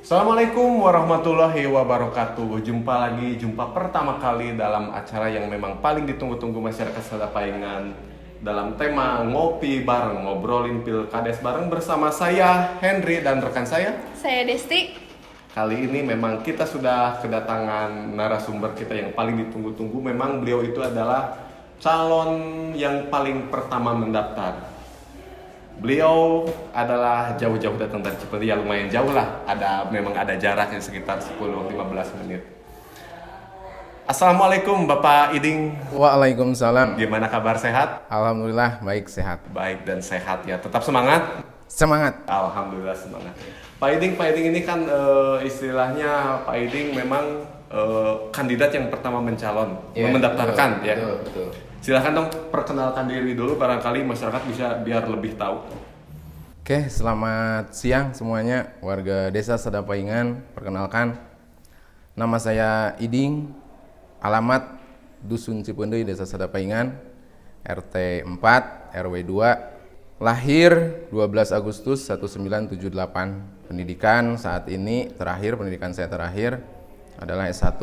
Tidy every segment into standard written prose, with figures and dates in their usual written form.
Assalamualaikum warahmatullahi wabarakatuh. Jumpa pertama kali dalam acara yang memang paling ditunggu-tunggu masyarakat Sadapaingan dalam tema ngopi bareng, ngobrolin pilkades bareng bersama saya Henry dan rekan saya. Saya Desti. Kali ini memang kita sudah kedatangan narasumber kita yang paling ditunggu-tunggu. Memang beliau itu adalah calon yang paling pertama mendaftar. Beliau adalah jauh-jauh datang dari Cipete, ya lumayan jauh lah. Memang ada jaraknya sekitar 10-15 menit. Assalamualaikum Bapak Iding. Waalaikumsalam. Gimana kabar, sehat? Alhamdulillah baik, sehat. Baik dan sehat ya. Tetap semangat? Semangat. Alhamdulillah semangat. Pak Iding ini kan istilahnya Pak Iding memang kandidat yang pertama mendaftarkan ya. Betul. Silahkan dong perkenalkan diri dulu, barangkali masyarakat bisa biar lebih tahu. Oke, selamat siang semuanya warga desa Sadapaingan. Perkenalkan, nama saya Iding, alamat Dusun Cipendei, Desa Sadapaingan, RT 4, RW 2, lahir 12 Agustus 1978. Pendidikan saat ini pendidikan saya terakhir adalah S1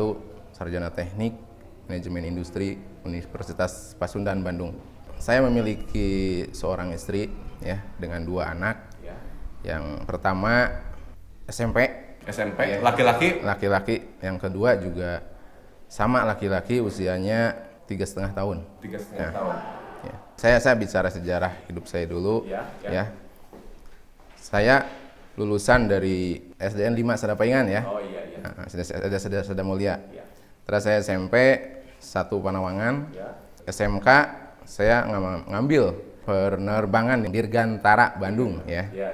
Sarjana Teknik Manajemen Industri Universitas Pasundan Bandung. Saya memiliki seorang istri ya dengan 2 anak. Ya. Yang pertama SMP SMP, ya. laki-laki. Yang kedua juga sama laki-laki, usianya 3,5 tahun. 3,5 tahun. Ya. Saya bicara sejarah hidup saya dulu. Ya. Saya lulusan dari SDN 5 Sadapaingan ya. Oh iya. Sudah mulia. Ya. Terus saya SMP 1 Panawangan. Ya. SMK saya ngambil penerbangan di Dirgantara Bandung ya. Ya.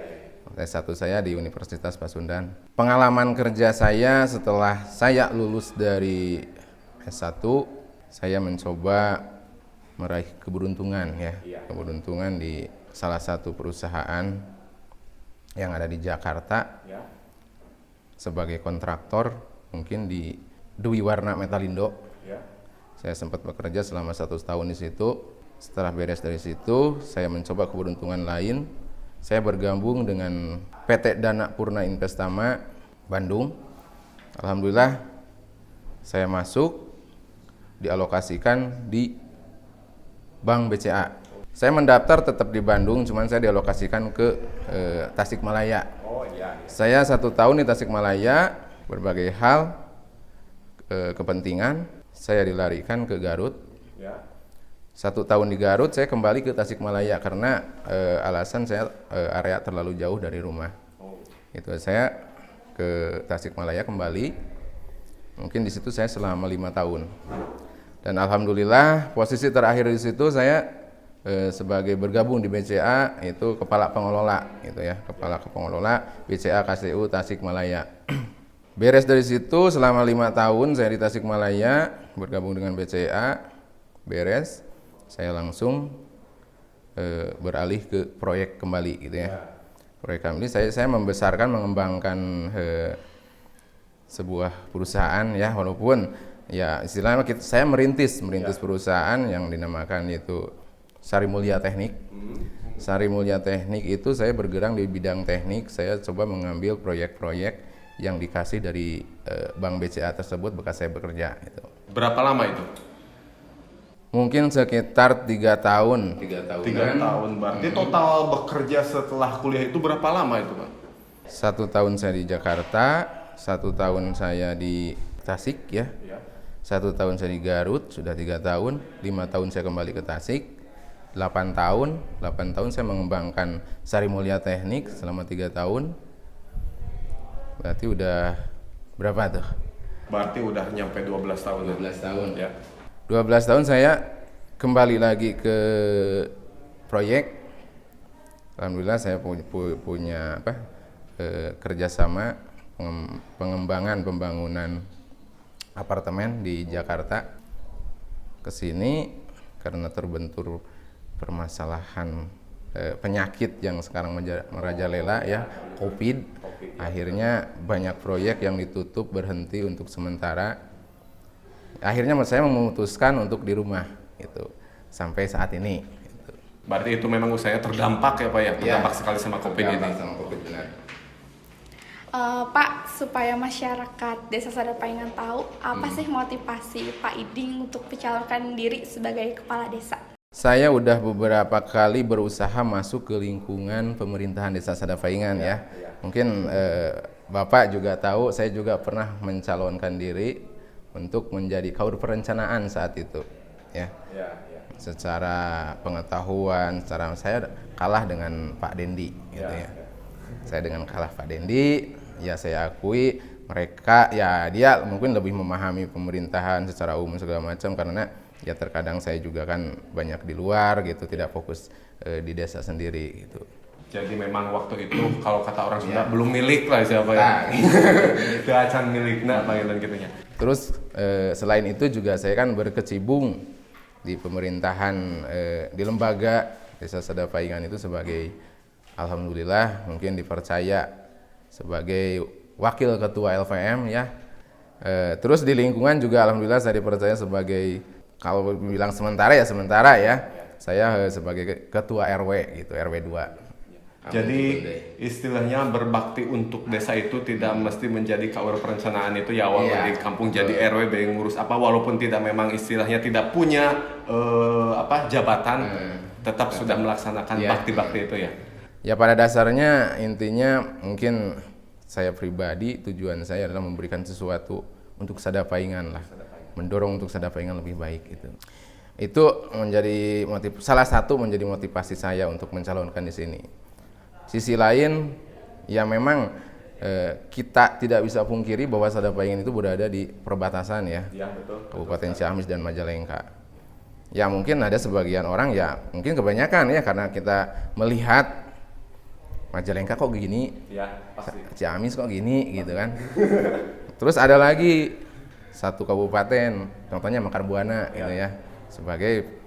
S1 saya di Universitas Pasundan. Pengalaman kerja saya setelah saya lulus dari S1, saya mencoba meraih keberuntungan ya. Keberuntungan di salah satu perusahaan yang ada di Jakarta. Ya. Sebagai kontraktor mungkin di Dwi Warna Metalindo. Ya. Saya sempat bekerja selama 1 tahun di situ. Setelah beres dari situ, saya mencoba keberuntungan lain. Saya bergabung dengan PT Dana Purna Investama Bandung. Alhamdulillah, saya masuk dialokasikan di Bank BCA. Saya mendaftar tetap di Bandung, cuman saya dialokasikan ke Tasikmalaya. Oh iya. Saya 1 tahun di Tasikmalaya, berbagai hal kepentingan, saya dilarikan ke Garut. Ya. 1 tahun di Garut, saya kembali ke Tasikmalaya karena alasan saya area terlalu jauh dari rumah. Itu saya ke Tasikmalaya kembali. Mungkin di situ saya selama 5 tahun. Dan alhamdulillah posisi terakhir di situ saya sebagai bergabung di BCA itu kepala pengelola, gitu ya, kepala pengelola BCA KCU Tasikmalaya. Beres dari situ selama 5 tahun saya di Tasikmalaya bergabung dengan BCA. Beres, saya langsung beralih ke proyek kembali gitu ya. Proyek kembali saya membesarkan, mengembangkan sebuah perusahaan ya, walaupun ya istilahnya saya merintis perusahaan yang dinamakan itu Sari Mulia Teknik. Sari Mulia Teknik itu saya bergerak di bidang teknik. Saya coba mengambil proyek-proyek yang dikasih dari Bank BCA tersebut bekas saya bekerja itu. Berapa lama itu? Mungkin sekitar 3 tahun. 3 tahun. Berarti total bekerja setelah kuliah itu berapa lama itu, Pak? 1 tahun saya di Jakarta, 1 tahun saya di Tasik ya. 1 tahun saya di Garut, sudah 3 tahun. 5 tahun saya kembali ke Tasik. 8 tahun saya mengembangkan Sari Mulia Teknik selama 3 tahun. Berarti udah berapa tuh? Berarti udah nyampe 12 tahun. 12 tahun. Ya. 12 tahun saya kembali lagi ke proyek. Alhamdulillah saya punya kerjasama pengembangan pembangunan apartemen di Jakarta. Kesini karena terbentur permasalahan penyakit yang sekarang merajalela ya, COVID. Akhirnya banyak proyek yang ditutup, berhenti untuk sementara. Akhirnya saya memutuskan untuk di rumah gitu sampai saat ini. Gitu. Berarti itu memang usahanya terdampak ya Pak ya, terdampak sekali sama COVID ini. Sama COVID, benar. Pak, supaya masyarakat Desa Sadapaingan tahu apa sih motivasi Pak Iding untuk mencalonkan diri sebagai kepala desa? Saya udah beberapa kali berusaha masuk ke lingkungan pemerintahan Desa Sadapaingan ya. Mungkin Bapak juga tahu, saya juga pernah mencalonkan diri untuk menjadi kaur perencanaan saat itu, ya. Secara pengetahuan, secara saya kalah dengan Pak Dendi, gitu ya. Saya dengan kalah Pak Dendi, ya saya akui mereka ya dia mungkin lebih memahami pemerintahan secara umum segala macam karena ya terkadang saya juga kan banyak di luar gitu, tidak fokus di desa sendiri gitu. Jadi memang waktu itu kalau kata orang Sunda belum milik lah siapa ya. Keacan milik nah panggilan gitunya. Terus selain itu juga saya kan berkecimpung di pemerintahan di lembaga Desa Sadapaingan itu sebagai alhamdulillah mungkin dipercaya sebagai wakil ketua LVM ya. Terus di lingkungan juga alhamdulillah saya dipercaya sebagai kalau bilang sementara ya saya sebagai ketua RW gitu, RW 2. Jadi istilahnya berbakti untuk desa itu tidak mesti menjadi kaur perencanaan itu ya awal di kampung jadi RW ngurus apa walaupun tidak memang istilahnya tidak punya jabatan tetap sudah melaksanakan bakti-bakti itu ya. Ya pada dasarnya intinya mungkin saya pribadi tujuan saya adalah memberikan sesuatu untuk Sadapaingan lah. Mendorong untuk Sadapaingan lebih baik gitu. Itu menjadi salah satu menjadi motivasi saya untuk mencalonkan di sini. Sisi lain ya memang kita tidak bisa pungkiri bahwa Sadapaingan itu berada di perbatasan ya. Betul. Kabupaten Ciamis dan Majalengka. Ya mungkin ada sebagian orang ya mungkin kebanyakan ya karena kita melihat Majalengka kok gini, ya, pasti. Ciamis kok gini gitu kan. Terus ada lagi satu kabupaten, contohnya Mekarbuana gitu ya, sebagai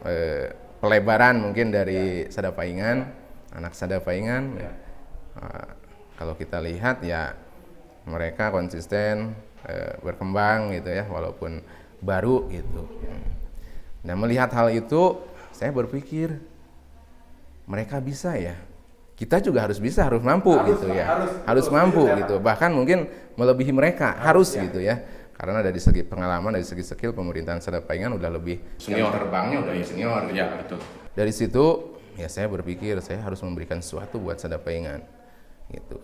pelebaran mungkin dari Sadapaingan, anak Sadapaingan. Kalau kita lihat ya mereka konsisten berkembang gitu ya, walaupun baru gitu. Nah melihat hal itu, saya berpikir mereka bisa ya. Kita juga harus bisa, harus mampu gitu ya. Harus mampu gitu. Bahkan mungkin melebihi mereka, harus gitu ya. Karena dari segi pengalaman, dari segi skill pemerintahan Sadapaingan udah lebih senior, terbangnya udah lebih senior gitu. Ya, betul. Dari situ ya saya berpikir saya harus memberikan sesuatu buat Sadapaingan gitu.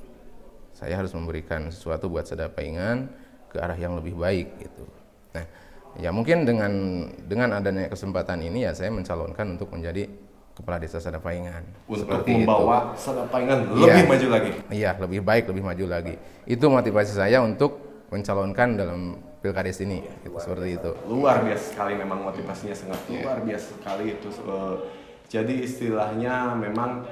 Saya harus memberikan sesuatu buat Sadapaingan ke arah yang lebih baik gitu. Nah, ya mungkin dengan adanya kesempatan ini ya saya mencalonkan untuk menjadi Kepala Desa Sadapaingan untuk membawa Sadapaingan lebih maju lagi. Iya, lebih baik, lebih maju lagi. Itu motivasi saya untuk mencalonkan dalam pilkades ini, gitu, seperti itu. Luar biasa sekali memang motivasinya sangat luar biasa sekali itu. Jadi istilahnya memang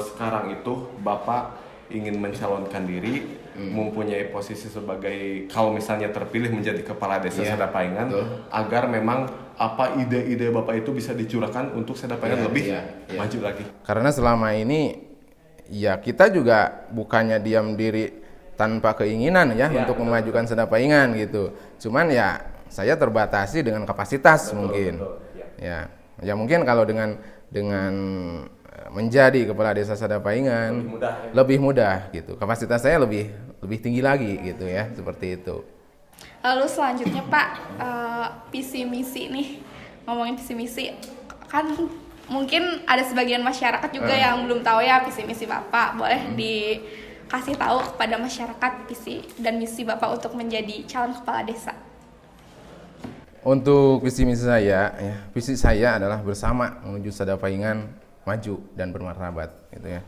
sekarang itu Bapak ingin mencalonkan diri, mempunyai posisi sebagai kalau misalnya terpilih menjadi Kepala Desa Sadapaingan, agar memang apa ide-ide Bapak itu bisa dicurahkan untuk Sadapaingan lebih maju lagi. Karena selama ini ya kita juga bukannya diam diri tanpa keinginan ya untuk memajukan Sadapaingan gitu. Cuman ya saya terbatasi dengan kapasitas mungkin. Ya mungkin kalau dengan menjadi Kepala Desa Sadapaingan lebih mudah gitu. Kapasitas saya lebih tinggi lagi gitu ya, seperti itu. Lalu selanjutnya Pak, visi misi nih, ngomongin visi misi kan mungkin ada sebagian masyarakat juga yang belum tahu ya visi misi Bapak. Boleh dikasih tahu kepada masyarakat visi dan misi Bapak untuk menjadi calon kepala desa? Untuk visi misi saya, ya, visi saya adalah bersama menuju Sadapaingan maju dan bermartabat, gitu ya.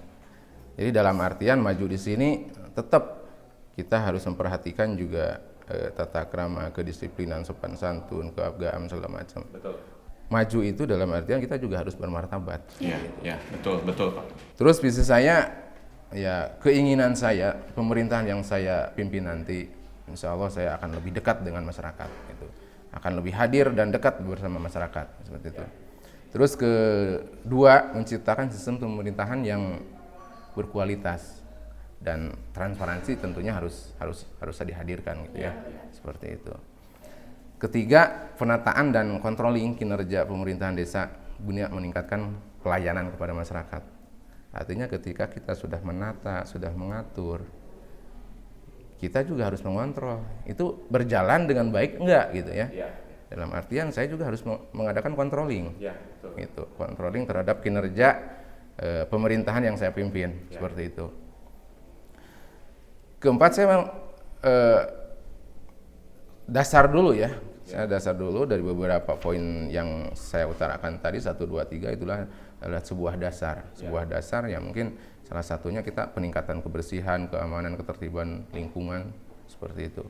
Jadi dalam artian maju di sini tetap kita harus memperhatikan juga tata krama, kedisiplinan, sopan santun, keabsahan segala macam. Betul. Maju itu dalam artian kita juga harus bermartabat. Iya, betul Pak. Terus visi saya, ya keinginan saya pemerintahan yang saya pimpin nanti, insya Allah saya akan lebih dekat dengan masyarakat, gitu. Akan lebih hadir dan dekat bersama masyarakat, seperti itu. Terus kedua, menciptakan sistem pemerintahan yang berkualitas dan transparansi tentunya harus dihadirkan gitu ya. Seperti itu. Ketiga, penataan dan controlling kinerja pemerintahan desa guna meningkatkan pelayanan kepada masyarakat. Artinya ketika kita sudah menata, sudah mengatur, kita juga harus mengontrol itu berjalan dengan baik enggak gitu ya. Ya. Dalam artian saya juga harus mengadakan controlling, Ya, betul. gitu, controlling terhadap kinerja pemerintahan yang saya pimpin, Ya. seperti itu. Keempat, saya dasar dulu ya. Saya dasar dulu dari beberapa poin yang saya utarakan tadi, 1, 2, 3 adalah sebuah dasar. Sebuah dasar yang mungkin salah satunya kita peningkatan kebersihan, keamanan, ketertiban lingkungan, seperti itu.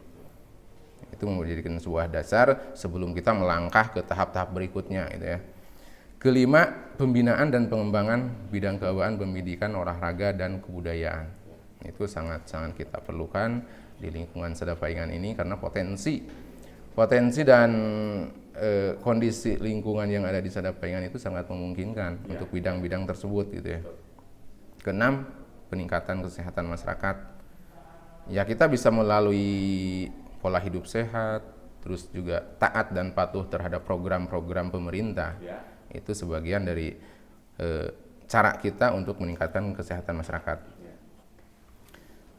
Itu menjadikan sebuah dasar sebelum kita melangkah ke tahap-tahap berikutnya gitu ya. Kelima, pembinaan dan pengembangan bidang kewibawaan pendidikan, olahraga, dan kebudayaan. Itu sangat-sangat kita perlukan di lingkungan Sedapaingan ini karena potensi dan kondisi lingkungan yang ada di Sedapaingan itu sangat memungkinkan untuk bidang-bidang tersebut gitu ya. Keenam, peningkatan kesehatan masyarakat. Ya, kita bisa melalui pola hidup sehat, terus juga taat dan patuh terhadap program-program pemerintah. Itu sebagian dari cara kita untuk meningkatkan kesehatan masyarakat.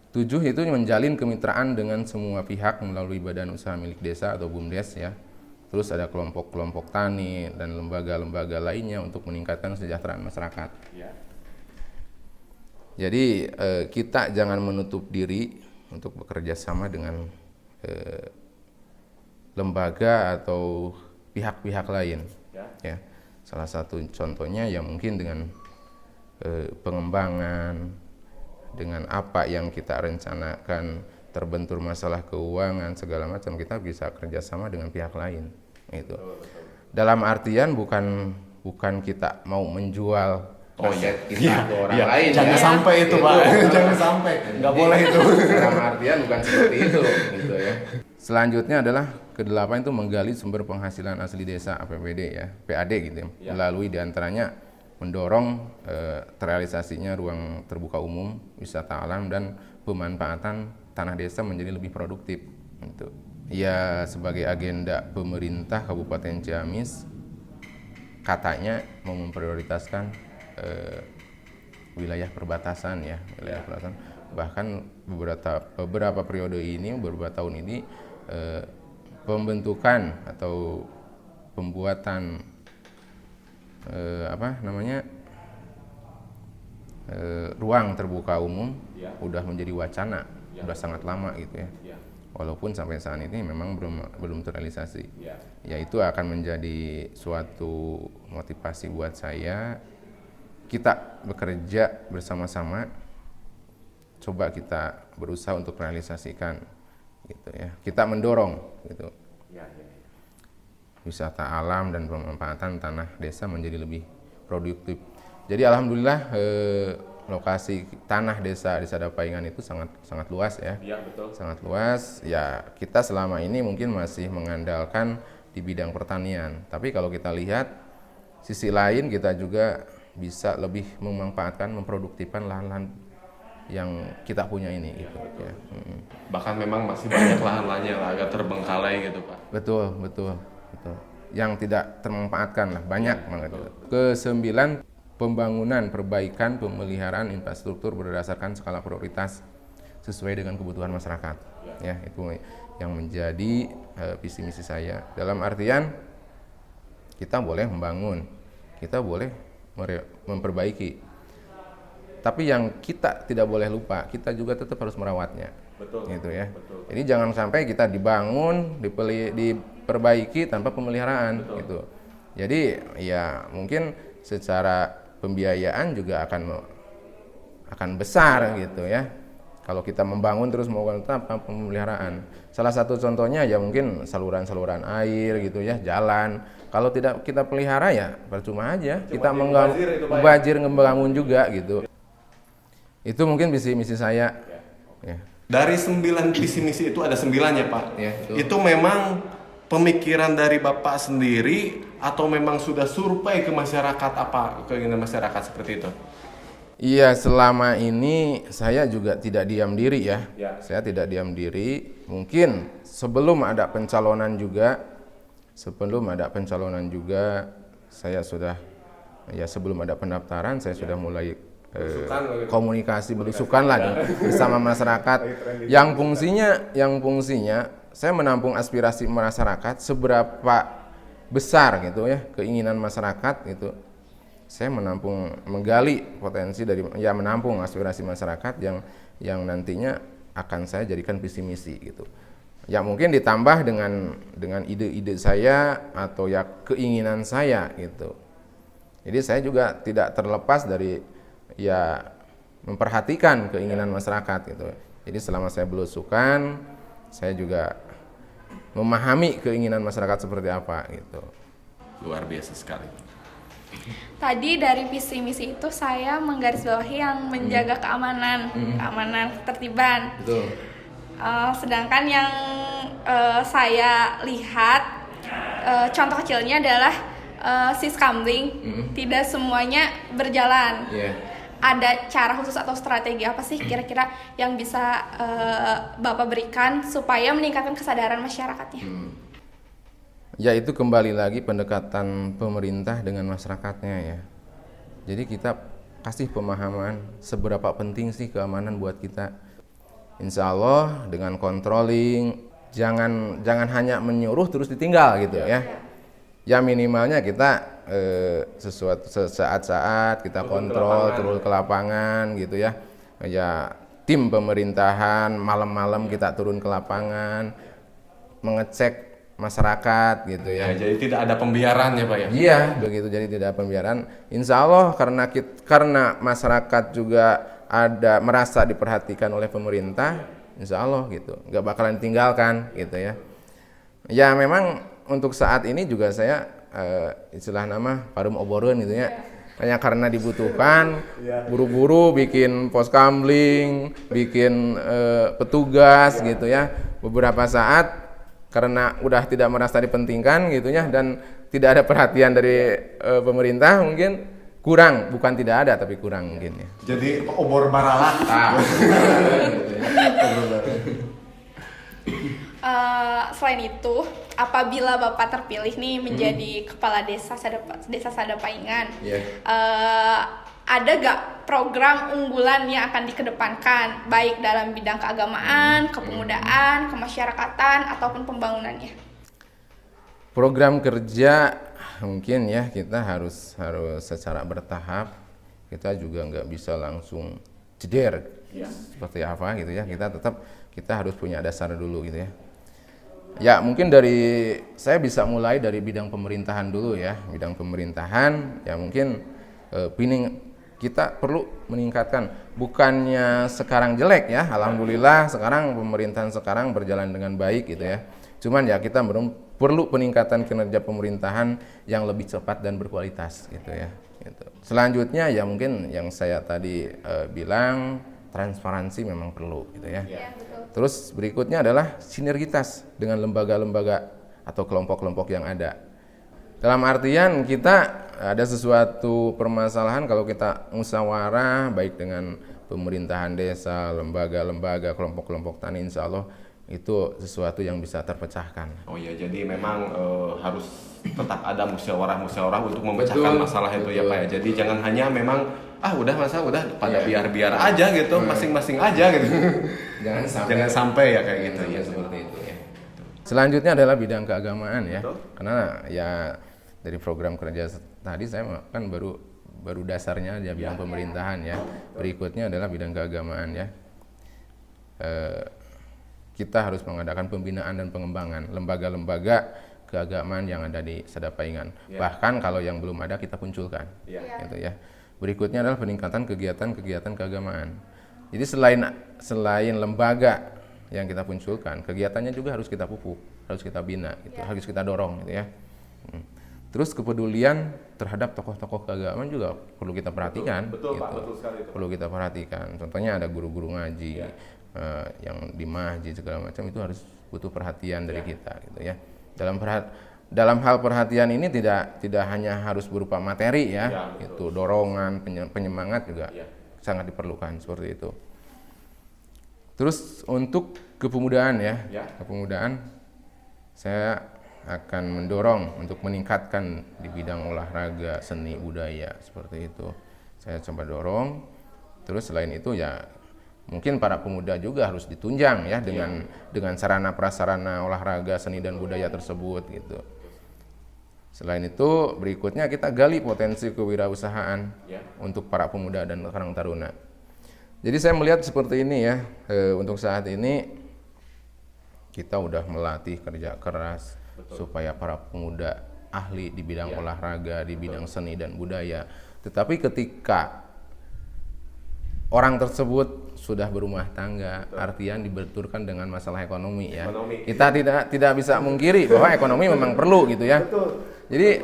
7, itu menjalin kemitraan dengan semua pihak melalui badan usaha milik desa atau BUMDes ya. Terus ada kelompok-kelompok tani dan lembaga-lembaga lainnya untuk meningkatkan kesejahteraan masyarakat. Jadi kita jangan menutup diri untuk bekerja sama dengan lembaga atau pihak-pihak lain. Ya. Salah satu contohnya ya mungkin dengan pengembangan, dengan apa yang kita rencanakan, terbentur masalah keuangan segala macam, kita bisa kerjasama dengan pihak lain. Itu. Dalam artian bukan kita mau menjual aset kita ke orang lain. Jangan sampai itu Pak, jangan sampai, nggak boleh itu. Dalam artian bukan seperti itu, gitu ya. Selanjutnya adalah ke-8 itu menggali sumber penghasilan asli desa APBD ya, PAD gitu ya. Melalui diantaranya mendorong terrealisasinya ruang terbuka umum, wisata alam, dan pemanfaatan tanah desa menjadi lebih produktif. Gitu. Ya, sebagai agenda pemerintah Kabupaten Ciamis, katanya mau memprioritaskan wilayah perbatasan ya, wilayah perbatasan. Bahkan beberapa periode ini, beberapa tahun ini, pembentukan atau pembuatan ruang terbuka umum udah menjadi wacana, udah sangat lama gitu ya. Walaupun sampai saat ini memang belum terrealisasi. Ya, itu akan menjadi suatu motivasi buat saya. Kita bekerja bersama-sama, coba kita berusaha untuk realisasikan gitu ya. Kita mendorong gitu. Wisata alam dan pemanfaatan tanah desa menjadi lebih produktif. Jadi alhamdulillah lokasi tanah desa di Sedapaingan itu sangat luas ya. Iya, betul. Sangat luas. Ya, kita selama ini mungkin masih mengandalkan di bidang pertanian. Tapi kalau kita lihat sisi lain, kita juga bisa lebih memanfaatkan, memproduktifkan lahan-lahan yang kita punya ini gitu ya. Bahkan memang masih banyak lahan-lahannya agak terbengkalai gitu Pak. Betul. Yang tidak termanfaatkan lah, banyak banget. Ke-9, pembangunan, perbaikan, pemeliharaan infrastruktur berdasarkan skala prioritas sesuai dengan kebutuhan masyarakat. Ya, itu yang menjadi visi misi saya. Dalam artian kita boleh membangun, kita boleh memperbaiki. Tapi yang kita tidak boleh lupa, kita juga tetap harus merawatnya. Betul. Gitu ya. Betul. Jadi jangan sampai kita dibangun, diperbaiki tanpa pemeliharaan. Betul. Gitu. Jadi ya mungkin secara pembiayaan juga akan besar gitu ya. Kalau kita membangun terus melakukan tanpa pemeliharaan. Salah satu contohnya ya mungkin saluran-saluran air gitu ya, jalan. Kalau tidak kita pelihara ya percuma aja. Kita mubazir ngebangun juga gitu. Itu mungkin visi misi saya. Ya. Dari 9 visi misi itu ada 9 ya Pak. Ya, itu memang pemikiran dari Bapak sendiri atau memang sudah survei ke masyarakat, apa keinginan masyarakat seperti itu? Iya, selama ini saya juga tidak diam diri ya. Saya tidak diam diri. Mungkin sebelum ada pencalonan juga, saya sudah, ya sebelum ada pendaftaran saya sudah mulai komunikasi belusukan lah bersama masyarakat yang fungsinya saya menampung aspirasi masyarakat seberapa besar gitu ya keinginan masyarakat gitu. Saya menggali potensi dari menampung aspirasi masyarakat yang nantinya akan saya jadikan visi misi gitu. Ya mungkin ditambah dengan ide-ide saya atau ya keinginan saya gitu. Jadi saya juga tidak terlepas dari ya memperhatikan keinginan masyarakat gitu. Jadi selama saya belusukan, saya juga memahami keinginan masyarakat seperti apa gitu. Luar biasa sekali. Tadi dari visi misi itu saya menggarisbawahi yang menjaga keamanan, ketertiban. Betul. Sedangkan yang saya lihat contoh kecilnya adalah siskamling, tidak semuanya berjalan. Ada cara khusus atau strategi apa sih kira-kira yang bisa Bapak berikan supaya meningkatkan kesadaran masyarakatnya? Ya itu kembali lagi pendekatan pemerintah dengan masyarakatnya ya. Jadi kita kasih pemahaman seberapa penting sih keamanan buat kita. Insya Allah dengan controlling, jangan hanya menyuruh terus ditinggal gitu ya. Ya minimalnya kita sesuatu saat-saat kita kontrol turun ke lapangan gitu ya. Ya tim pemerintahan malam-malam kita turun ke lapangan mengecek masyarakat gitu ya. Jadi tidak ada pembiaran ya Pak ya? Iya begitu, jadi tidak ada pembiaran. Insya Allah karena masyarakat juga ada merasa diperhatikan oleh pemerintah, insya Allah gitu, nggak bakalan ditinggalkan gitu ya. Ya memang untuk saat ini juga saya istilah nama parum oboreun gitu ya. Hanya karena dibutuhkan, buru-buru bikin pos kamling, bikin petugas gitu ya. Beberapa saat karena udah tidak merasa dipentingkan gitu ya dan tidak ada perhatian dari pemerintah mungkin kurang, bukan tidak ada tapi kurang mungkin ya. Jadi obor baralah. Selain itu, apabila Bapak terpilih nih menjadi kepala desa Sadapaingan, ada gak program unggulan yang akan dikedepankan baik dalam bidang keagamaan, kepemudaan, kemasyarakatan ataupun pembangunannya? Program kerja mungkin ya kita harus secara bertahap. Kita juga nggak bisa langsung jeder seperti apa gitu ya. Kita harus punya dasar dulu gitu ya. Ya mungkin saya bisa mulai dari bidang pemerintahan dulu ya. Bidang pemerintahan ya mungkin kita perlu meningkatkan, bukannya sekarang jelek ya, alhamdulillah sekarang pemerintahan sekarang berjalan dengan baik gitu ya. Cuman ya kita perlu peningkatan kinerja pemerintahan yang lebih cepat dan berkualitas gitu ya. Gitu. Selanjutnya ya mungkin yang saya tadi bilang transparansi memang perlu gitu ya. Terus berikutnya adalah sinergitas dengan lembaga-lembaga atau kelompok-kelompok yang ada. Dalam artian kita ada sesuatu permasalahan kalau kita musyawarah baik dengan pemerintahan desa, lembaga-lembaga, kelompok-kelompok tani, insya Allah itu sesuatu yang bisa terpecahkan. Oh ya, jadi memang harus tetap ada musyawarah untuk memecahkan masalah itu ya Pak ya. Jadi jangan hanya memang udah pada biar aja gitu, masing-masing aja gitu. Jangan sampai ya kayak gitu ya seperti itu ya. Selanjutnya adalah bidang keagamaan ya. Karena ya dari program kerja tadi saya kan baru dasarnya aja bidang pemerintahan ya. Berikutnya adalah bidang keagamaan ya. Kita harus mengadakan pembinaan dan pengembangan lembaga-lembaga keagamaan yang ada di Sadapaingan. Bahkan kalau yang belum ada kita munculkan. Gitu ya. Berikutnya adalah peningkatan kegiatan keagamaan. Jadi selain lembaga yang kita munculkan, kegiatannya juga harus kita pupuk, harus kita bina, gitu, harus kita dorong, gitu ya. Terus kepedulian terhadap tokoh-tokoh keagamaan juga perlu kita perhatikan. Betul, gitu. Pak, betul sekali itu. Perlu kita perhatikan. Contohnya ada guru-guru ngaji yang di masjid segala macam itu harus butuh perhatian dari kita, gitu ya. Dalam hal perhatian ini tidak hanya harus berupa materi ya, itu dorongan, penyemangat juga sangat diperlukan seperti itu. Terus untuk kepemudaan kepemudaan saya akan mendorong untuk meningkatkan di bidang olahraga, seni, budaya seperti itu. Saya coba dorong Terus selain itu ya mungkin para pemuda juga harus ditunjang ya dengan sarana prasarana olahraga seni dan budaya tersebut gitu. Selain itu berikutnya kita gali potensi kewirausahaan untuk para pemuda dan karang taruna. Jadi saya melihat seperti ini ya, untuk saat ini kita udah melatih kerja keras supaya para pemuda ahli di bidang olahraga, di bidang seni dan budaya. Tetapi ketika orang tersebut sudah berumah tangga, artian dibenturkan dengan masalah ekonomi ya. Kita tidak bisa mungkiri bahwa ekonomi memang perlu gitu ya. Jadi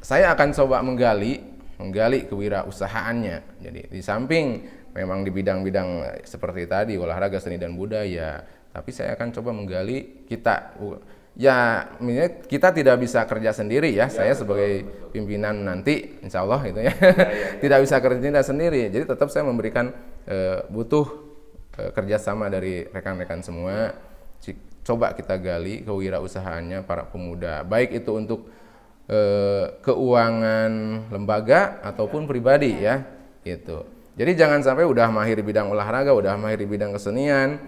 saya akan coba menggali kewirausahaannya. Jadi di samping memang di bidang-bidang seperti tadi olahraga, seni dan budaya, tapi saya akan coba menggali kita tidak bisa kerja sendiri ya. Saya sebagai pimpinan nanti insya Allah gitu ya, tidak bisa kerja sendiri. Jadi tetap saya memberikan butuh kerjasama dari rekan-rekan semua. Coba kita gali kewirausahaannya para pemuda, baik itu untuk keuangan lembaga ataupun pribadi ya, gitu. Jadi jangan sampai udah mahir di bidang olahraga, udah mahir di bidang kesenian,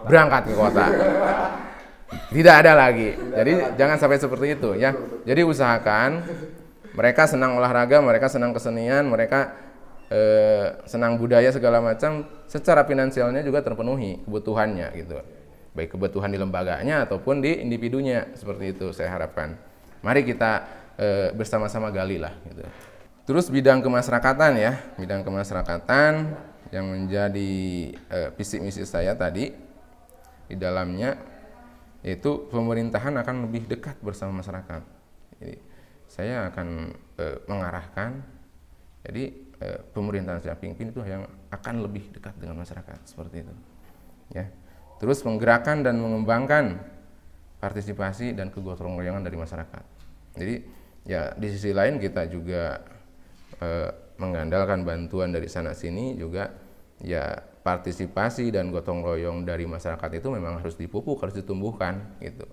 berangkat ke kota. Tidak ada lagi. Jadi jangan sampai seperti itu ya. Jadi usahakan mereka senang olahraga, mereka senang kesenian, mereka senang budaya segala macam, secara finansialnya juga terpenuhi kebutuhannya gitu. Baik kebutuhan di lembaganya ataupun di individunya, seperti itu saya harapkan. Mari kita bersama-sama gali lah gitu. Terus bidang kemasyarakatan ya, bidang kemasyarakatan yang menjadi visi misi saya tadi di dalamnya, yaitu pemerintahan akan lebih dekat bersama masyarakat. Jadi saya akan mengarahkan, jadi pemerintahan saya pimpin itu yang akan lebih dekat dengan masyarakat, seperti itu. Ya. Terus menggerakkan dan mengembangkan partisipasi dan kegotong royongan dari masyarakat. Jadi ya di sisi lain kita juga mengandalkan bantuan dari sana sini juga ya. Partisipasi dan gotong royong dari masyarakat itu memang harus dipupuk, harus ditumbuhkan gitu.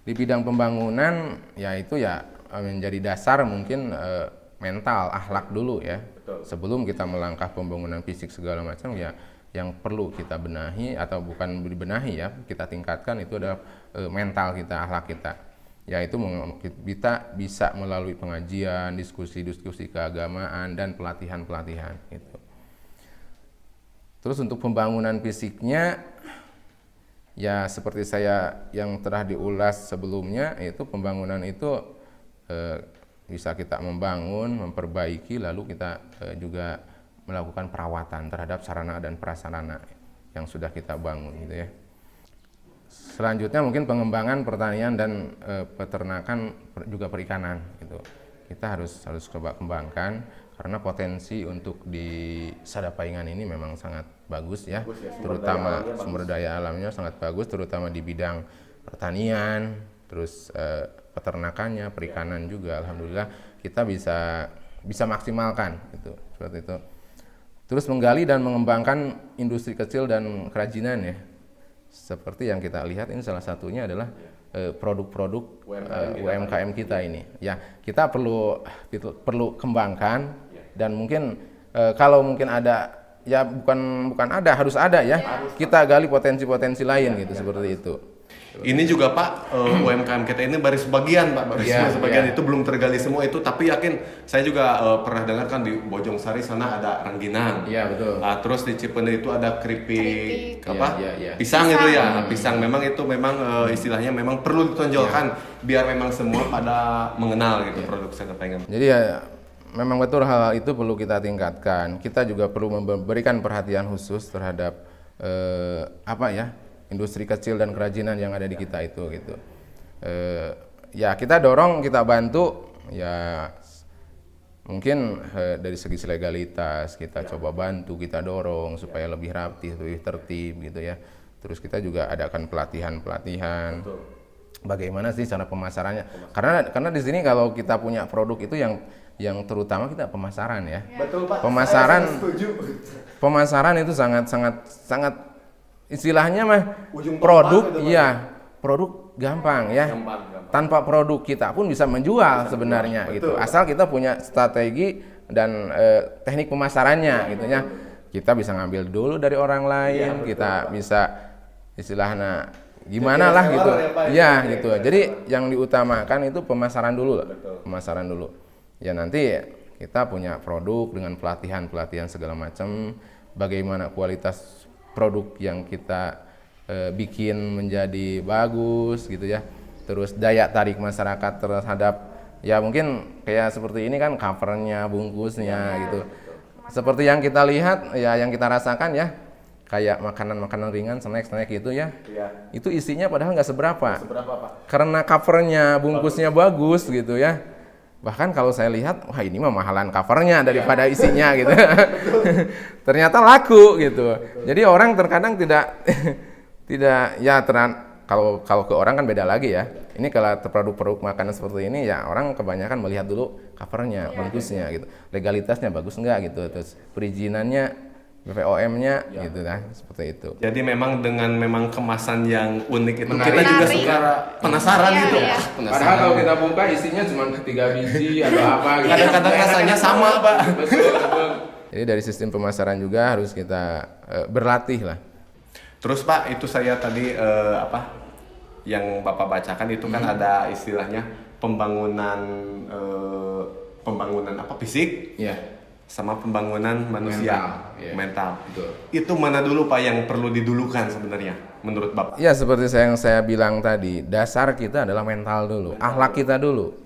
Di bidang pembangunan ya itu ya menjadi dasar mungkin mental, akhlak dulu ya. Sebelum kita melangkah pembangunan fisik segala macam ya, yang perlu kita benahi atau bukan dibenahi ya, kita tingkatkan itu adalah mental kita, akhlak kita. Yaitu kita bisa melalui pengajian, diskusi-diskusi keagamaan dan pelatihan-pelatihan gitu. Terus untuk pembangunan fisiknya, ya seperti saya yang telah diulas sebelumnya, itu pembangunan itu bisa kita membangun, memperbaiki, lalu kita juga melakukan perawatan terhadap sarana dan prasarana yang sudah kita bangun gitu ya. Selanjutnya mungkin pengembangan pertanian dan peternakan juga perikanan gitu. Kita harus coba kembangkan karena potensi untuk di Sadapaingan ini memang sangat bagus ya, terutama sumber daya alamnya sangat bagus, terutama di bidang pertanian, terus peternakannya, perikanan juga, alhamdulillah kita bisa maksimalkan gitu, seperti itu. Terus menggali dan mengembangkan industri kecil dan kerajinan ya, seperti yang kita lihat ini salah satunya adalah produk-produk UMKM kita ini. Ya kita perlu kembangkan. Dan mungkin kalau mungkin ada ya bukan ada, harus ada ya. Kita gali potensi-potensi lain gitu seperti itu. Ini juga Pak, UMKM kita ini baru sebagian Pak, sebagian itu belum tergali semua itu, tapi yakin saya juga pernah dengar kan di Bojongsari sana ada rangginang. Iya betul. Terus di Cipende itu ada keripik apa? Ya. Pisang itu ya. Pisang memang itu istilahnya memang perlu ditonjolkan biar memang semua pada mengenal gitu produk Sadapaingan. Jadi ya memang betul hal itu perlu kita tingkatkan. Kita juga perlu memberikan perhatian khusus terhadap industri kecil dan kerajinan yang ada di kita itu gitu. Ya kita dorong, kita bantu ya mungkin dari segi legalitas kita coba bantu, kita dorong supaya lebih rapih, lebih tertib gitu ya. Terus kita juga adakan pelatihan-pelatihan. Bagaimana sih cara pemasarannya? Karena di sini kalau kita punya produk itu yang terutama kita pemasaran ya. Betul Pak. Pemasaran itu sangat istilahnya mah produk gitu, iya, produk gampang ya. Gampang. Tanpa produk kita pun bisa menjual sebenarnya gitu. Betul, asal kita punya strategi dan teknik pemasarannya gitu ya. Kita bisa ngambil dulu dari orang lain, kita bisa istilahnya gimana lah gitu. Ya gitu. Jadi yang diutamakan itu pemasaran dulu lah. Pemasaran dulu. Ya nanti kita punya produk dengan pelatihan segala macam, bagaimana kualitas produk yang kita bikin menjadi bagus gitu ya. Terus daya tarik masyarakat terhadap ya mungkin kayak seperti ini kan covernya, bungkusnya gitu. Seperti yang kita lihat ya, yang kita rasakan ya, kayak makanan-makanan ringan, snack gitu ya. Itu isinya padahal nggak seberapa. Pak. Karena covernya, bungkusnya bagus gitu ya. Bahkan kalau saya lihat, wah ini mah mahalan covernya daripada isinya gitu. Ternyata laku gitu. Jadi orang terkadang tidak ya kalau ke orang kan beda lagi ya. Ini kalau produk-produk makanan seperti ini ya orang kebanyakan melihat dulu covernya, bungkusnya gitu. Legalitasnya bagus enggak gitu. Terus perizinannya, BPOM-nya gitu kan, seperti itu. Jadi memang dengan kemasan yang unik itu Menarik. kita juga suka penasaran gitu. Penasaran. Padahal kalau kita buka isinya cuma 3 biji atau apa gitu. Kadang-kadang rasanya sama, Pak. Betul. Jadi dari sistem pemasaran juga harus kita berlatih lah. Terus Pak, itu saya tadi yang Bapak bacakan itu kan ada istilahnya pembangunan fisik, sama pembangunan manusia, mental. Betul. Itu mana dulu Pak yang perlu didulukan sebenarnya menurut Bapak? Ya seperti yang saya bilang tadi, dasar kita adalah mental dulu, akhlak kita dulu.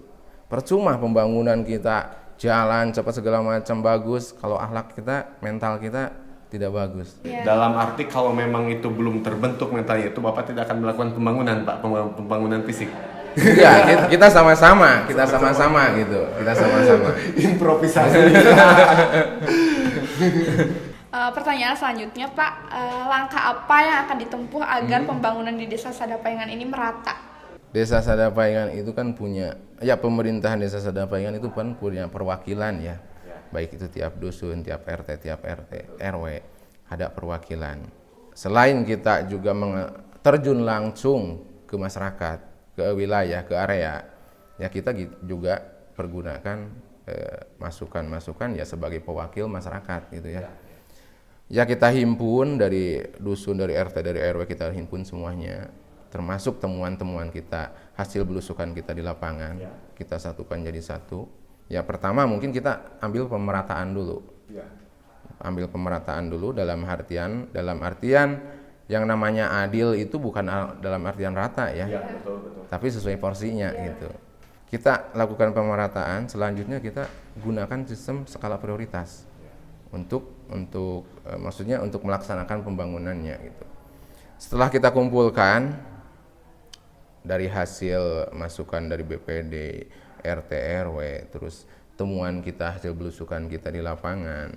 Percuma pembangunan kita jalan cepat segala macam bagus, kalau akhlak kita, mental kita tidak bagus. Dalam arti kalau memang itu belum terbentuk mentalnya itu Bapak tidak akan melakukan pembangunan Pak, pembangunan fisik. Ya, kita sama-sama gitu. Kita sama-sama. Improvisasi. Pertanyaan selanjutnya Pak, langkah apa yang akan ditempuh agar pembangunan di Desa Sadapaingan ini merata? Desa Sadapaingan itu kan punya, ya pemerintahan Desa Sadapaingan itu kan punya perwakilan ya. Baik itu tiap dusun, tiap RT, RW ada perwakilan. Selain kita juga terjun langsung ke masyarakat, ke wilayah, ke area, ya kita juga pergunakan masukan-masukan ya sebagai pewakil masyarakat gitu ya. Ya kita himpun dari dusun, dari RT, dari RW kita himpun semuanya, termasuk temuan-temuan kita, hasil belusukan kita di lapangan, kita satukan jadi satu. Ya pertama mungkin kita ambil pemerataan dulu. Ambil pemerataan dulu dalam artian yang namanya adil itu bukan dalam artian rata ya. Betul. Tapi sesuai porsinya gitu. Kita lakukan pemerataan, selanjutnya kita gunakan sistem skala prioritas untuk maksudnya untuk melaksanakan pembangunannya gitu. Setelah kita kumpulkan dari hasil masukan dari BPD, RT, RW, terus temuan kita, hasil belusukan kita di lapangan,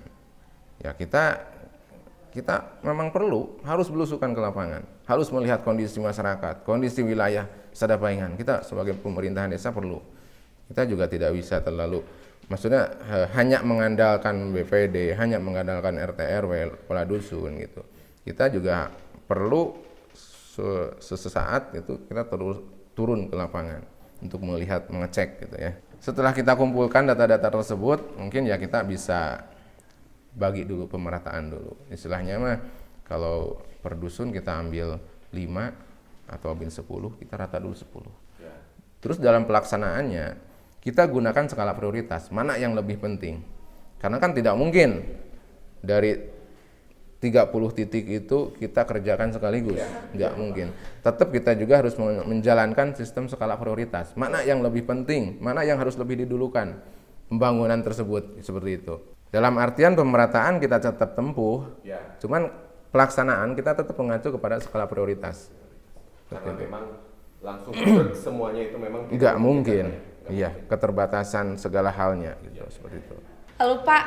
ya kita memang harus belusukan ke lapangan, harus melihat kondisi masyarakat, kondisi wilayah Sadapaingan. Kita sebagai pemerintahan desa perlu. Kita juga tidak bisa terlalu, maksudnya hanya mengandalkan BPD, hanya mengandalkan RT, RW, kepala dusun gitu. Kita juga perlu sesaat itu kita terus turun ke lapangan untuk melihat, mengecek gitu ya. Setelah kita kumpulkan data-data tersebut, mungkin ya kita bisa bagi dulu pemerataan dulu. Istilahnya mah kalau per dusun kita ambil 5 atau ambil 10, kita rata dulu 10. Terus dalam pelaksanaannya kita gunakan skala prioritas, mana yang lebih penting. Karena kan tidak mungkin dari 30 titik itu kita kerjakan sekaligus, nggak mungkin. Tetap kita juga harus menjalankan sistem skala prioritas. Mana yang lebih penting, mana yang harus lebih didulukan pembangunan tersebut, seperti itu. Dalam artian pemerataan kita tetap tempuh, cuman pelaksanaan kita tetap mengacu kepada skala prioritas. Karena memang langsung semuanya itu memang nggak mungkin. Iya, keterbatasan segala halnya, gitu, seperti itu. Lalu Pak,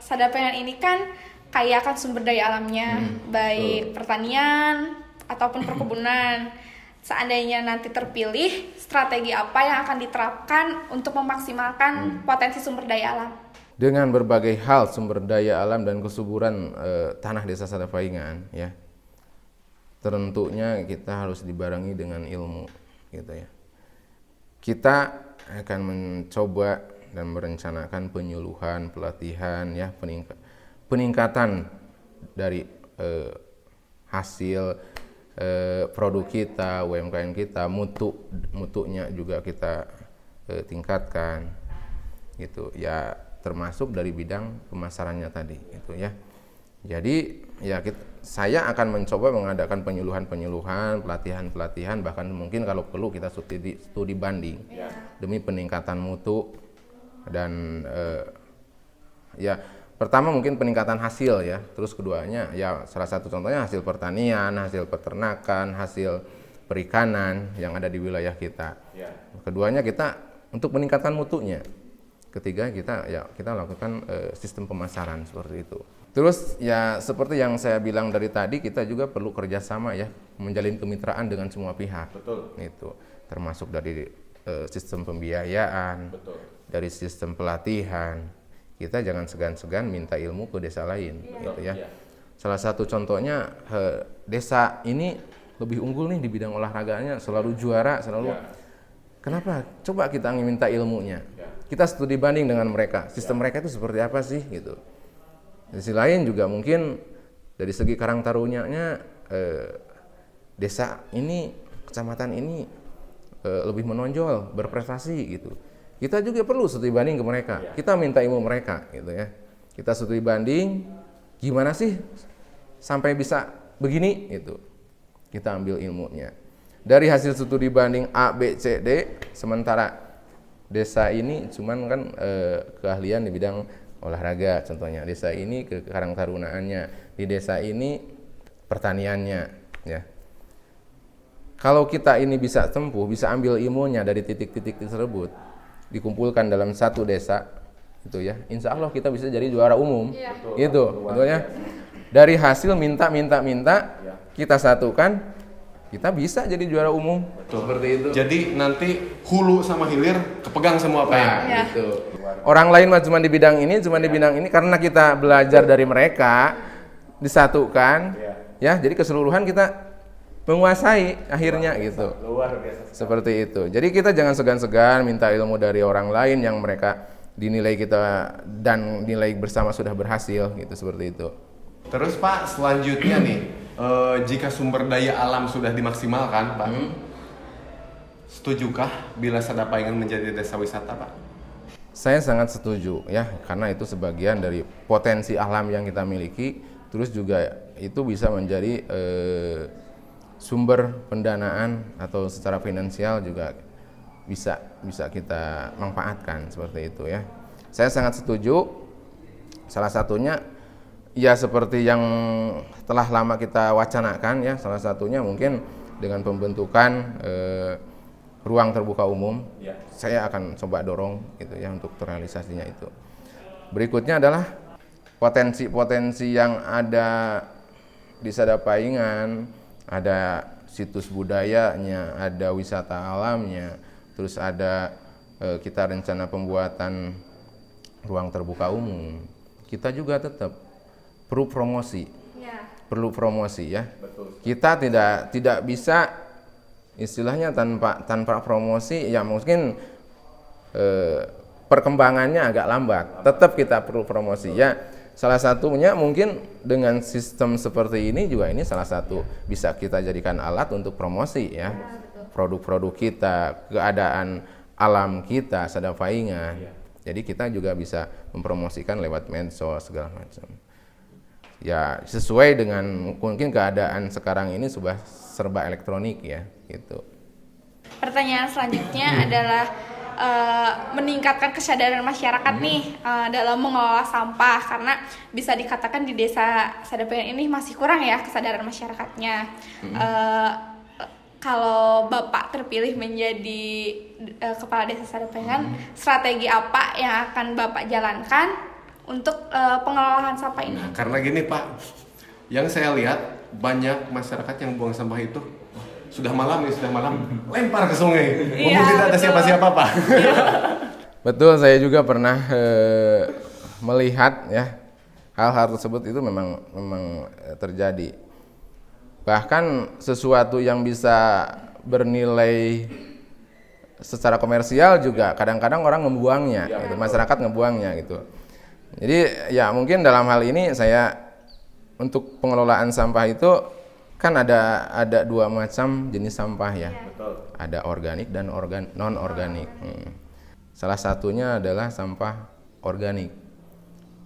Sadapaingan ini kan kaya akan sumber daya alamnya, baik pertanian ataupun perkebunan. Seandainya nanti terpilih, strategi apa yang akan diterapkan untuk memaksimalkan potensi sumber daya alam? Dengan berbagai hal sumber daya alam dan kesuburan tanah Desa Sadapaingan, ya, tentunya kita harus dibarengi dengan ilmu, gitu ya. Kita akan mencoba dan merencanakan penyuluhan, pelatihan, ya, peningkatan dari hasil produk kita, UMKM kita, mutunya juga kita tingkatkan, gitu ya, termasuk dari bidang pemasarannya tadi, gitu ya. Jadi ya saya akan mencoba mengadakan penyuluhan, pelatihan, bahkan mungkin kalau perlu kita studi banding demi peningkatan mutu dan ya pertama mungkin peningkatan hasil ya, terus keduanya ya salah satu contohnya hasil pertanian, hasil peternakan, hasil perikanan yang ada di wilayah kita. Keduanya kita untuk meningkatkan mutunya. Ketiga kita lakukan sistem pemasaran seperti itu. Terus ya seperti yang saya bilang dari tadi, kita juga perlu kerjasama ya, menjalin kemitraan dengan semua pihak. Betul. Itu termasuk dari sistem pembiayaan, dari sistem pelatihan. Kita jangan segan-segan minta ilmu ke desa lain, gitu ya. Salah satu contohnya desa ini lebih unggul nih di bidang olahraganya, selalu juara, selalu. Kenapa? Coba kita minta ilmunya. Kita studi banding dengan mereka. Sistem mereka itu seperti apa sih, gitu. Di sisi lain juga mungkin dari segi Karang Tarunanya desa ini, kecamatan ini lebih menonjol, berprestasi gitu. Kita juga perlu studi banding ke mereka. Kita minta ilmu mereka, gitu ya. Kita studi banding, gimana sih sampai bisa begini, gitu. Kita ambil ilmunya. Dari hasil studi banding A, B, C, D, sementara desa ini cuman kan keahlian di bidang olahraga contohnya. Desa ini ke Karang Tarunaannya, di desa ini pertaniannya, ya. Kalau kita ini bisa tempuh, bisa ambil ilmunya dari titik-titik tersebut, dikumpulkan dalam satu desa, itu ya, insya Allah kita bisa jadi juara umum, gitu, betulnya. Dari hasil minta, kita satukan, kita bisa jadi juara umum. Seperti itu. Jadi nanti hulu sama hilir kepegang semua Pak ya. Gitu. Orang lain mah cuma di bidang ini, karena kita belajar dari mereka, disatukan, ya. Jadi keseluruhan kita menguasai akhirnya gitu. Luar biasa. Seperti itu. Jadi kita jangan segan-segan minta ilmu dari orang lain yang mereka dinilai kita dan nilai bersama sudah berhasil gitu, seperti itu. Terus Pak, selanjutnya nih, jika sumber daya alam sudah dimaksimalkan, Pak, setujukah bila Sadapaingan menjadi desa wisata, Pak? Saya sangat setuju ya, karena itu sebagian dari potensi alam yang kita miliki, terus juga itu bisa menjadi sumber pendanaan atau secara finansial juga bisa kita manfaatkan seperti itu ya. Saya sangat setuju. Salah satunya ya seperti yang telah lama kita wacanakan ya, salah satunya mungkin dengan pembentukan ruang terbuka umum. Saya akan coba dorong gitu ya untuk terrealisasinya itu. Berikutnya adalah potensi-potensi yang ada di Sadapaingan. Ada situs budayanya, ada wisata alamnya, terus ada kita rencana pembuatan ruang terbuka umum. Kita juga tetap perlu promosi, ya. Betul. Kita tidak bisa istilahnya tanpa promosi, ya mungkin perkembangannya agak lambat. Tetap kita perlu promosi, ya. Salah satunya mungkin dengan sistem seperti ini juga, ini salah satu bisa kita jadikan alat untuk promosi ya. Produk-produk kita, keadaan alam kita, Sadapaingan. Jadi kita juga bisa mempromosikan lewat medsos segala macam. Ya sesuai dengan mungkin keadaan sekarang ini sudah serba elektronik ya, gitu. Pertanyaan selanjutnya adalah meningkatkan kesadaran masyarakat nih dalam mengelola sampah, karena bisa dikatakan di desa Sadapaingan ini masih kurang ya kesadaran masyarakatnya. Kalau Bapak terpilih menjadi kepala desa Sadapaingan, strategi apa yang akan Bapak jalankan untuk pengelolaan sampah ini? Nah, karena gini Pak, yang saya lihat banyak masyarakat yang buang sampah itu sudah malam, lempar ke sungai. Ngomong tidak ada siapa-siapa Pak. Betul, saya juga pernah melihat ya hal-hal tersebut, itu memang terjadi. Bahkan sesuatu yang bisa bernilai secara komersial juga kadang-kadang orang membuangnya, gitu, masyarakat ngebuangnya gitu. Jadi ya mungkin dalam hal ini saya untuk pengelolaan sampah itu kan ada dua macam jenis sampah ya. Betul. Ada organik dan non organik. Salah satunya adalah sampah organik.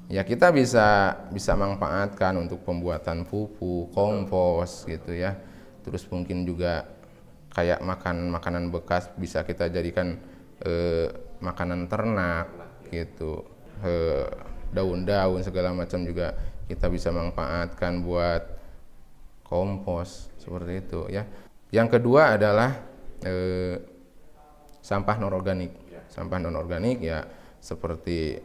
Ya kita bisa manfaatkan untuk pembuatan pupuk, kompos gitu ya. Terus mungkin juga kayak makanan bekas bisa kita jadikan makanan ternak gitu. Daun-daun segala macam juga kita bisa manfaatkan buat kompos seperti itu ya. Yang kedua adalah sampah non organik. Sampah non organik ya seperti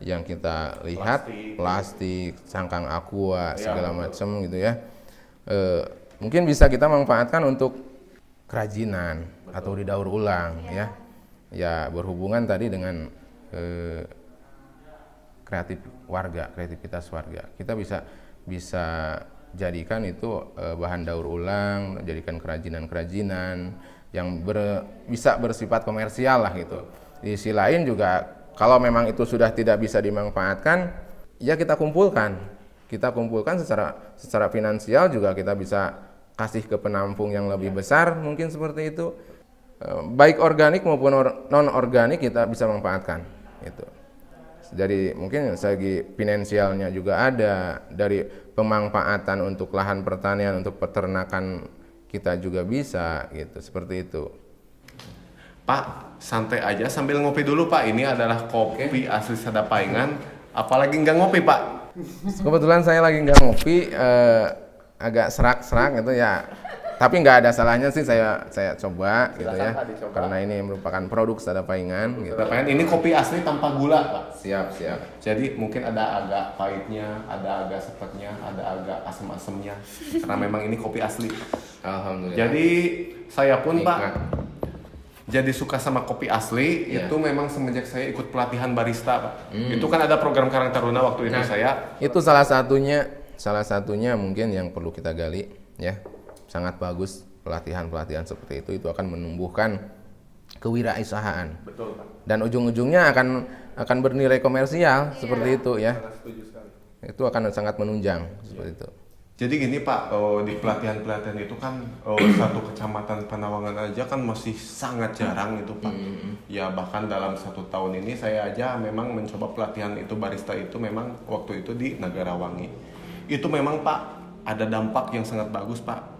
yang kita lihat plastik, cangkang aqua segala macam gitu ya. Mungkin bisa kita manfaatkan untuk kerajinan atau didaur ulang ya. Ya berhubungan tadi dengan kreativitas warga. Kita bisa jadikan itu bahan daur ulang, jadikan kerajinan yang bisa bersifat komersial lah gitu. Di sisi lain juga kalau memang itu sudah tidak bisa dimanfaatkan, ya kita kumpulkan secara finansial juga kita bisa kasih ke penampung yang lebih besar mungkin seperti itu. Baik organik maupun non organik kita bisa manfaatkan itu. Jadi mungkin segi finansialnya juga ada, dari pemanfaatan untuk lahan pertanian, untuk peternakan kita juga bisa gitu, seperti itu. Pak, santai aja sambil ngopi dulu Pak. Ini adalah kopi asli Sadapaingan. Apalagi nggak ngopi Pak? Kebetulan saya lagi nggak ngopi, agak serak-serak gitu ya. Tapi nggak ada salahnya sih saya coba gitu ya. Karena ini merupakan produk Sadapaingan. Gitu. Sadapaingan ini kopi asli tanpa gula Pak. Siap. Jadi mungkin ada agak pahitnya, ada agak sepetnya, ada agak asem-asemnya. Karena memang ini kopi asli. Alhamdulillah. Jadi saya pun Nikmat. Pak jadi suka sama kopi asli itu memang semenjak saya ikut pelatihan barista Pak. Itu kan ada program Karang Taruna waktu itu saya. Itu salah satunya mungkin yang perlu kita gali ya. Sangat bagus pelatihan seperti itu akan menumbuhkan kewirausahaan. Betul Pak. Dan ujung-ujungnya akan bernilai komersial seperti itu ya. Setuju sekali. Itu akan sangat menunjang seperti itu. Jadi gini Pak, di pelatihan itu kan satu kecamatan Panawangan aja kan masih sangat jarang itu Pak. Ya bahkan dalam 1 tahun ini saya aja memang mencoba pelatihan itu barista itu memang waktu itu di Negarawangi. Itu memang Pak ada dampak yang sangat bagus Pak.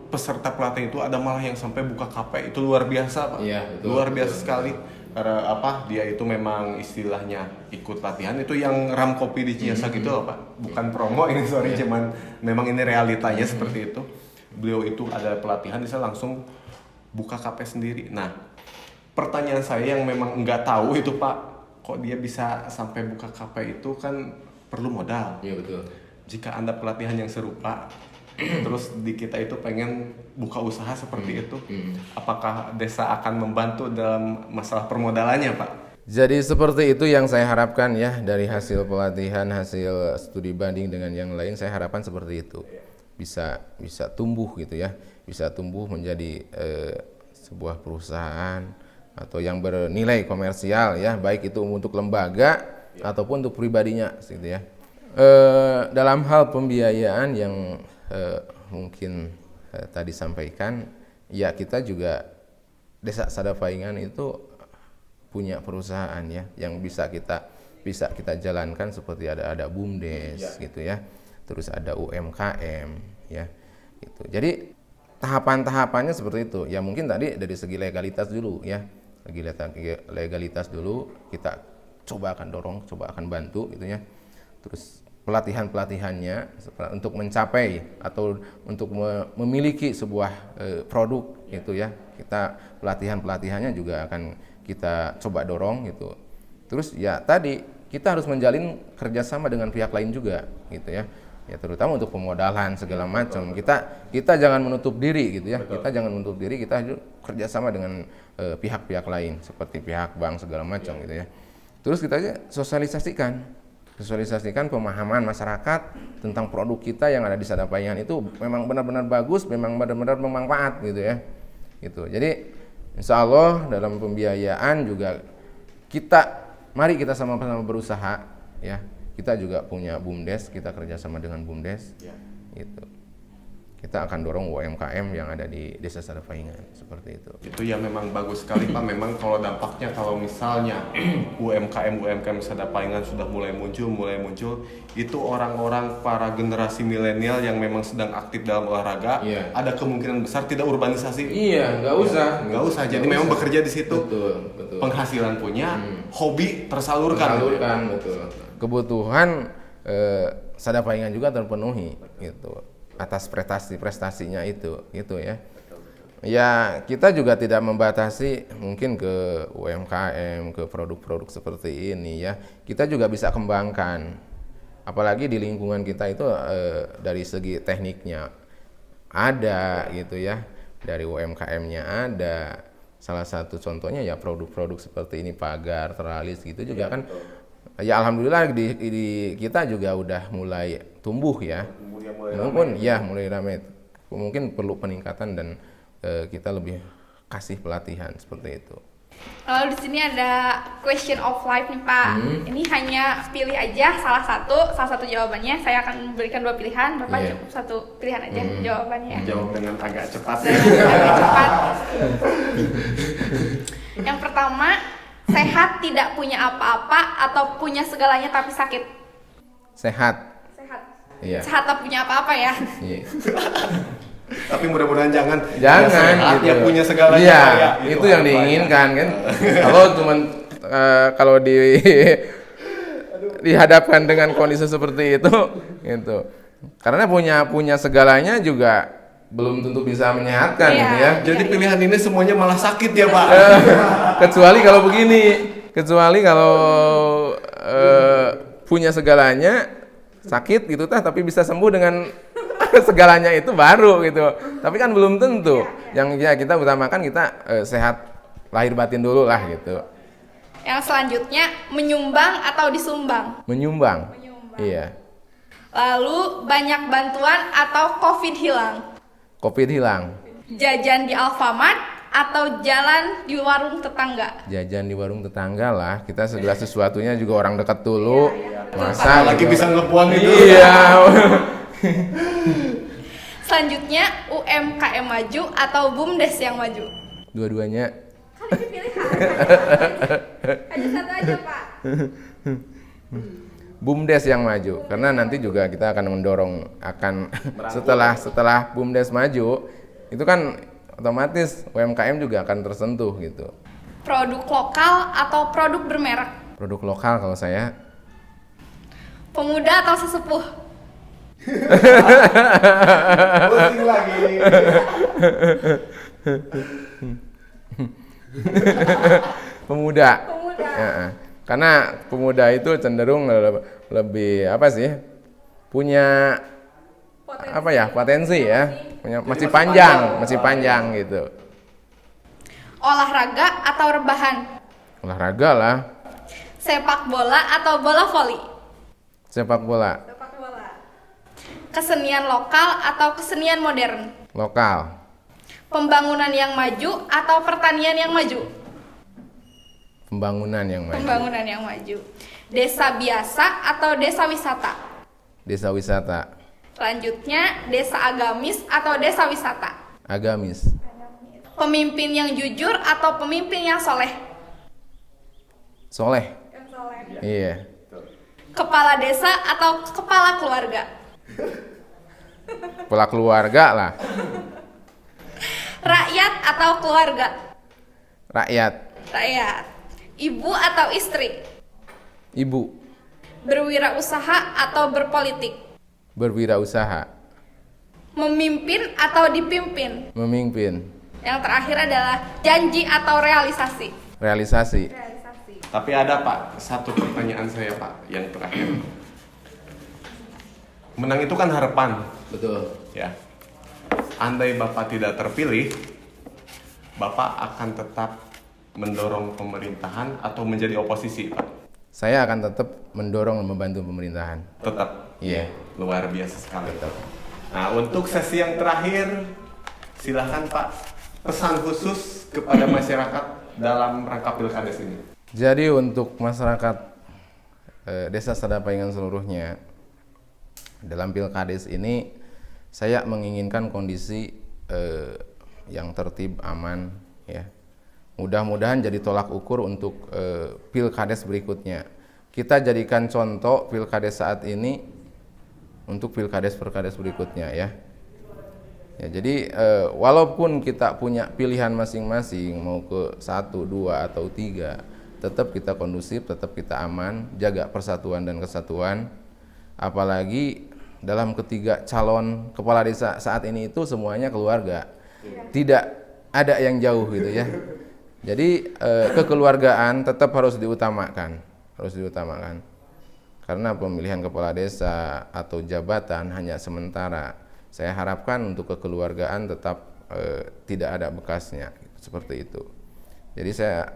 Peserta pelatihan itu ada malah yang sampai buka kafe, itu luar biasa Pak. Iya, betul, luar biasa sekali. Karena apa? Dia itu memang istilahnya ikut latihan itu yang ram kopi di Ciasa gitu loh Pak. Bukan promo ini sorry, cuman memang ini realitanya seperti itu. Beliau itu ada pelatihan bisa langsung buka kafe sendiri. Nah, pertanyaan saya yang memang nggak tahu itu Pak, kok dia bisa sampai buka kafe itu kan perlu modal. Iya betul. Jika Anda pelatihan yang serupa terus di kita itu pengen buka usaha seperti itu, apakah desa akan membantu dalam masalah permodalannya Pak? Jadi seperti itu yang saya harapkan ya, dari hasil pelatihan, hasil studi banding dengan yang lain, saya harapkan seperti itu bisa tumbuh gitu ya, bisa tumbuh menjadi sebuah perusahaan atau yang bernilai komersial ya, baik itu untuk lembaga ataupun untuk pribadinya gitu ya. Dalam hal pembiayaan yang mungkin tadi sampaikan, ya kita juga Desa Sadapaingan itu punya perusahaan ya yang bisa kita jalankan, seperti ada BUMDes gitu ya, terus ada UMKM ya gitu. Jadi tahapan-tahapannya seperti itu ya. Mungkin tadi dari segi legalitas dulu ya, legalitas dulu kita coba akan dorong, coba akan bantu gitu ya. Terus pelatihannya untuk mencapai atau untuk memiliki sebuah produk gitu ya, kita pelatihannya juga akan kita coba dorong gitu. Terus ya tadi kita harus menjalin kerjasama dengan pihak lain juga gitu ya, terutama untuk pemodalan segala macam. Kita jangan menutup diri gitu ya. Kita jangan menutup diri, kita kerjasama dengan pihak-pihak lain seperti pihak bank segala macam gitu ya. Terus kita aja sosialisasikan pemahaman masyarakat tentang produk kita yang ada di Sadapaingan itu memang benar-benar bagus, memang benar-benar bermanfaat gitu ya. Gitu. Jadi Insya Allah dalam pembiayaan juga mari kita sama-sama berusaha ya. Kita juga punya BUMDes, kita kerjasama dengan BUMDes. Ya. Gitu. Kita akan dorong UMKM yang ada di Desa Sadapaingan seperti itu. Itu ya memang bagus sekali Pak. Memang kalau dampaknya kalau misalnya UMKM Sadapaingan sudah mulai muncul, itu orang-orang para generasi milenial yang memang sedang aktif dalam olahraga, Iya. ada kemungkinan besar tidak urbanisasi. Iya, nggak usah. Jadi memang bekerja di situ. Betul. Penghasilan punya, hobi tersalurkan. Betul. Kebutuhan Sadapaingan juga terpenuhi gitu atas prestasinya itu gitu ya. Ya, kita juga tidak membatasi mungkin ke UMKM, ke produk-produk seperti ini ya. Kita juga bisa kembangkan. Apalagi di lingkungan kita itu dari segi tekniknya ada gitu ya. Dari UMKM-nya ada. Salah satu contohnya ya produk-produk seperti ini, pagar, teralis gitu juga kan. Ya alhamdulillah di kita juga udah mulai tumbuh ya. Mulai ramai. Mungkin perlu peningkatan dan kita lebih kasih pelatihan seperti itu. Lalu di sini ada question of life nih Pak. Ini hanya pilih aja salah satu jawabannya. Saya akan memberikan 2 pilihan. Bapak cukup 1 pilihan aja jawabannya. Jawab dengan agak cepat. Agak cepat. Yang pertama, sehat tidak punya apa-apa atau punya segalanya tapi sakit? Sehat. Iya. Sehat tak punya apa-apa ya. Iya. Tapi mudah-mudahan jangan Jangan ya punya segalanya. Iya, kaya, itu yang diinginkan kan. Kalau dihadapkan dengan kondisi seperti itu, gitu. Karena punya segalanya juga belum tentu bisa menyehatkan gitu ya. Jadi pilihan ini semuanya malah sakit ya Pak. Kecuali kalau punya segalanya sakit gitu tapi bisa sembuh dengan segalanya itu baru gitu. Tapi kan belum tentu. Yang ya kita utamakan kita sehat lahir batin dulu lah gitu. Yang selanjutnya, menyumbang atau disumbang? Menyumbang. Iya. Lalu banyak bantuan atau COVID hilang? Covid hilang. Jajan di Alfamart atau jalan di warung tetangga? Jajan di warung tetangga lah. Kita segala sesuatunya juga orang dekat dulu. Masa lagi gitu. bisa ngebuang itu. Iya. Selanjutnya, UMKM maju atau BUMDes yang maju? Dua-duanya. Kan ini pilihan. Ada satu aja Pak. BUMDes yang maju karena nanti juga kita akan mendorong setelah BUMDes maju itu kan otomatis UMKM juga akan tersentuh gitu. Produk lokal atau produk bermerek? Produk lokal kalau saya. Pemuda atau sesepuh? Pusing lagi. Pemuda. Ya, karena pemuda itu cenderung lebih punya potensi ya, masih panjang gitu. Olahraga atau rebahan? Olahraga lah. Sepak bola atau bola voli? Sepak bola. Kesenian lokal atau kesenian modern? Lokal. Pembangunan yang maju atau pertanian yang maju? Pembangunan yang maju. Pembangunan yang maju. Desa biasa atau desa wisata? Desa wisata. Selanjutnya, desa agamis atau desa wisata? Agamis. Pemimpin yang jujur atau pemimpin yang soleh? Soleh. Iya. Kepala desa atau kepala keluarga? Kepala keluarga lah. Rakyat atau keluarga? Rakyat. Ibu atau istri? Ibu. Berwirausaha atau berpolitik? Berwirausaha. Memimpin atau dipimpin? Memimpin. Yang terakhir adalah janji atau realisasi? Realisasi. Tapi ada Pak, satu pertanyaan saya Pak yang terakhir. Menang itu kan harapan. Betul. Ya. Andai Bapak tidak terpilih, Bapak akan tetap mendorong pemerintahan atau menjadi oposisi, Pak? Saya akan tetap mendorong dan membantu pemerintahan. Tetap. Iya. Luar biasa sekali. Tetap. Nah, untuk sesi yang terakhir, silakan Pak pesan khusus kepada masyarakat dalam rangka Pilkades ini. Jadi untuk masyarakat Desa Sadapaingan seluruhnya dalam Pilkades ini saya menginginkan kondisi yang tertib, aman, ya. Mudah-mudahan jadi tolak ukur untuk Pilkades berikutnya. Kita jadikan contoh Pilkades saat ini untuk Pilkades berikutnya, ya. Ya, jadi walaupun kita punya pilihan masing-masing mau ke 1, 2 atau 3, tetap kita kondusif, tetap kita aman, jaga persatuan dan kesatuan. Apalagi dalam ketiga calon kepala desa saat ini itu semuanya keluarga. Tidak ada yang jauh gitu ya. Jadi kekeluargaan tetap harus diutamakan, Karena pemilihan kepala desa atau jabatan hanya sementara. Saya harapkan untuk kekeluargaan tetap tidak ada bekasnya, seperti itu. Jadi saya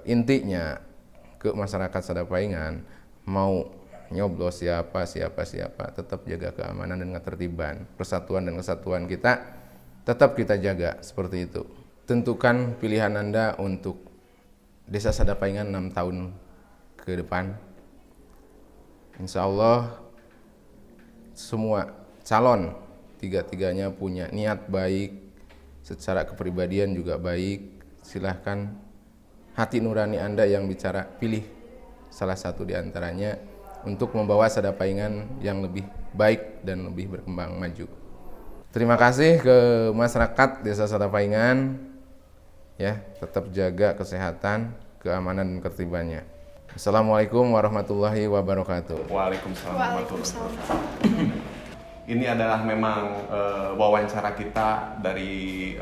intinya ke masyarakat Sadapaingan, mau nyoblos siapa, tetap jaga keamanan dan ketertiban, persatuan dan kesatuan kita tetap kita jaga, seperti itu. Tentukan pilihan Anda untuk Desa Sadapaingan 6 tahun ke depan. Insya Allah semua calon tiga-tiganya punya niat baik, secara kepribadian juga baik. Silahkan hati nurani Anda yang bicara, pilih salah satu di antaranya untuk membawa Sadapaingan yang lebih baik dan lebih berkembang maju. Terima kasih ke masyarakat Desa Sadapaingan, ya, tetap jaga kesehatan, keamanan dan ketertibannya. Assalamualaikum warahmatullahi wabarakatuh. Waalaikumsalam warahmatullahi wabarakatuh. Ini adalah memang wawancara kita dari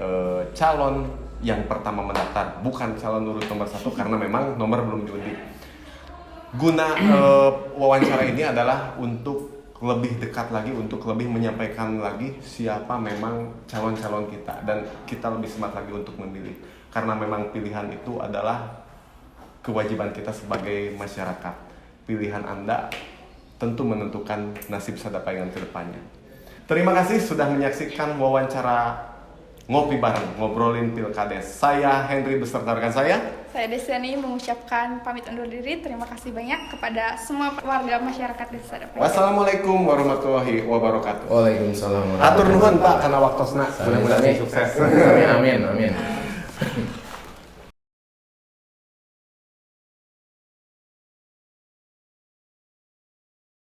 calon yang pertama mendaftar, bukan calon urut nomor 1 karena memang nomor belum diundi. Guna wawancara ini adalah untuk lebih dekat lagi, untuk lebih menyampaikan lagi siapa memang calon-calon kita, dan kita lebih semangat lagi untuk memilih. Karena memang pilihan itu adalah kewajiban kita sebagai masyarakat. Pilihan Anda tentu menentukan nasib Sadapaingan ke depannya. Terima kasih sudah menyaksikan wawancara Ngopi Bareng, Ngobrolin Pilkades. Saya Henry beserta rekan saya Desiani mengucapkan pamit undur diri. Terima kasih banyak kepada semua warga masyarakat Desa Sadapaingan. Wassalamualaikum warahmatullahi wabarakatuh. Waalaikumsalam. Atur nuhun Pak karena waktosna. Mudah-mudahan sukses. Amin.